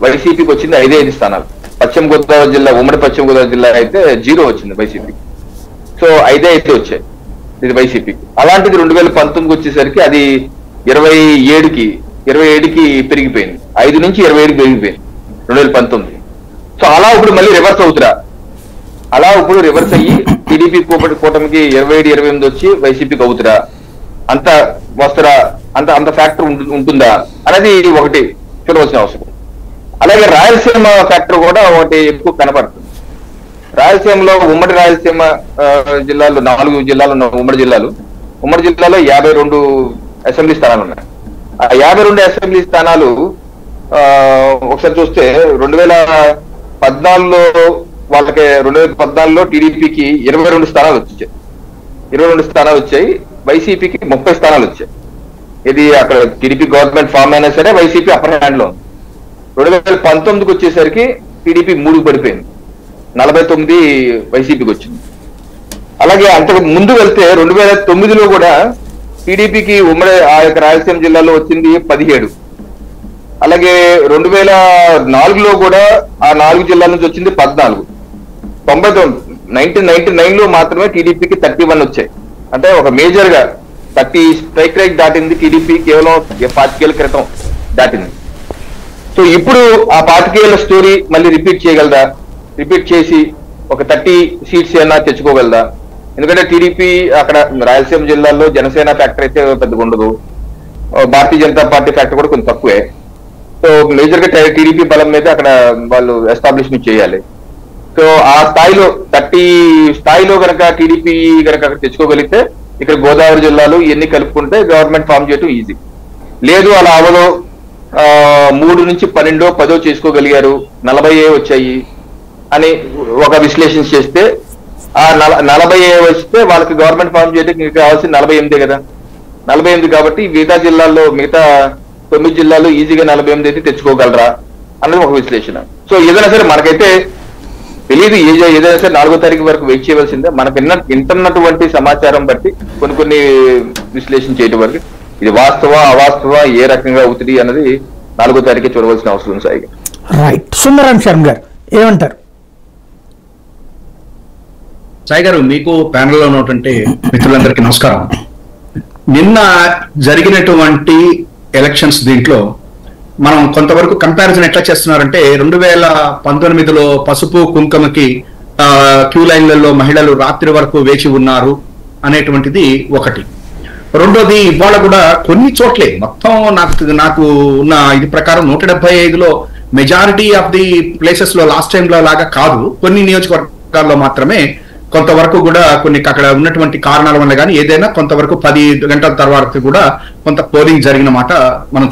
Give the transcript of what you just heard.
వైసీపీకి వచ్చింది 5 స్థానాలు. పశ్చిమ గోదావరి జిల్లా, ఉమ్మడి పశ్చిమ గోదావరి జిల్లా అయితే 0 వచ్చింది వైసీపీకి. సో 5 వచ్చాయి ఇది వైసీపీకి. అలాంటిది 2019 వచ్చేసరికి అది 27కి పెరిగిపోయింది. 5 నుంచి 27కి పెరిగిపోయింది 2019. సో అలా ఇప్పుడు మళ్ళీ రివర్స్ అవుతురా, అలా ఇప్పుడు రివర్స్ అయ్యి టీడీపీ కూటమికి 27-28 వచ్చి వైసీపీకి అవుతురా, అంత వస్తురా, అంత ఫ్యాక్టర్ ఉంటుందా అనేది ఒకటి చూడవలసిన అవసరం. అలాగే రాయలసీమ ఫ్యాక్టర్ కూడా ఒకటి ఎక్కువ కనపడుతుంది. రాయలసీమలో ఉమ్మడి రాయలసీమ జిల్లాలు 4 జిల్లాలు ఉన్నాయి. ఉమ్మడి జిల్లాలో 52 అసెంబ్లీ స్థానాలు ఉన్నాయి. ఆ 52 అసెంబ్లీ స్థానాలు ఒకసారి చూస్తే 2014లో వాళ్ళకి 2014లో టీడీపీకి 22 స్థానాలు వచ్చాయి. 22 స్థానాలు వచ్చాయి. వైసీపీకి 30 స్థానాలు వచ్చాయి. ఇది అక్కడ టీడీపీ గవర్నమెంట్ ఫామ్ అయినా సరే వైసీపీ అప్పర్ హ్యాండ్ లో ఉంది. 2019కి వచ్చేసరికి టీడీపీ 3కి పడిపోయింది, 49 వైసీపీకి వచ్చింది. అలాగే అంతకు ముందు వెళ్తే 2009లో కూడా టీడీపీకి ఉమ్మడి ఆ యొక్క రాయలసీమ జిల్లాలో వచ్చింది 17. అలాగే 2004లో కూడా ఆ 4 జిల్లాల నుంచి వచ్చింది 14. 1999లో మాత్రమే టీడీపీకి 31 వచ్చాయి. అంటే ఒక మేజర్ గా 30 స్ట్రైక్ రేట్ దాటింది టీడీపీ కేవలం 25 ఏళ్ల క్రితం దాటింది. సో ఇప్పుడు ఆ 25 ఏళ్ల స్టోరీ మళ్ళీ రిపీట్ చేసి ఒక 30 సీట్స్ ఏమైనా తెచ్చుకోగలదా? ఎందుకంటే టీడీపీ అక్కడ రాయలసీమ జిల్లాలో జనసేన ఫ్యాక్టర్ అయితే పెద్దగా ఉండదు, భారతీయ జనతా పార్టీ ఫ్యాక్టర్ కూడా కొంచెం తక్కువే. సో మేజర్ గా టీడీపీ బలం మీద అక్కడ వాళ్ళు ఎస్టాబ్లిష్మెంట్ చేయాలి. సో ఆ స్థాయిలో 30 స్థాయిలో కనుక టీడీపీ కనుక అక్కడ తెచ్చుకోగలిగితే ఇక్కడ గోదావరి జిల్లాలో ఇవన్నీ కలుపుకుంటే గవర్నమెంట్ ఫామ్ చేయడం ఈజీ. లేదు అలా అవలో 3 నుంచి 12, 10 చేసుకోగలిగారు, 40 వచ్చాయి అని ఒక విశ్లేషణ చేస్తే ఆ 40 వస్తే వాళ్ళకి గవర్నమెంట్ ఫామ్ చేయడానికి కావాల్సిన 48 కదా. 48 కాబట్టి మిగతా జిల్లాల్లో మిగతా 9 జిల్లాల్లో ఈజీగా 48 అయితే తెచ్చుకోగలరా అన్నది ఒక విశ్లేషణ. సో ఏదైనా సరే మనకైతే తెలియదు, ఏదైనా సరే 4వ తారీఖు వరకు వెయిట్ చేయవలసిందే. మనకు వింటున్నటువంటి సమాచారం బట్టి కొన్ని విశ్లేషణ చేయడం వరకు ఇది వాస్తవ అవాస్తవ ఏ రకంగా అవుతుంది అన్నది 4వ తారీఖే చూడవలసిన అవసరం సాయి. రైట్. సుందరం శర్మ గారు ఏమంటారు? సాయి గారు, మీకు ప్యానెల్లో ఉన్నటువంటి మిత్రులందరికీ నమస్కారం. నిన్న జరిగినటువంటి ఎలక్షన్స్ దీంట్లో మనం కొంతవరకు కంపారిజన్ ఎట్లా చేస్తున్నారంటే 2019లో పసుపు కుంకుమకి క్యూ లైన్లలో మహిళలు రాత్రి వరకు వేచి ఉన్నారు అనేటువంటిది ఒకటి. రెండోది, ఇవాళ కూడా కొన్ని చోట్లే మొత్తం నాకు ఉన్న ఇది ప్రకారం 175లో మెజారిటీ ఆఫ్ ది ప్లేసెస్ లో లాస్ట్ టైం లో లాగా కాదు, కొన్ని నియోజకవర్గాల్లో మాత్రమే కొంతవరకు కూడా కొన్ని అక్కడ ఉన్నటువంటి కారణాల వల్ల కానీ ఏదైనా కొంతవరకు 10 గంటల తర్వాత కూడా కొంత పోలింగ్ జరిగిన మాట మనం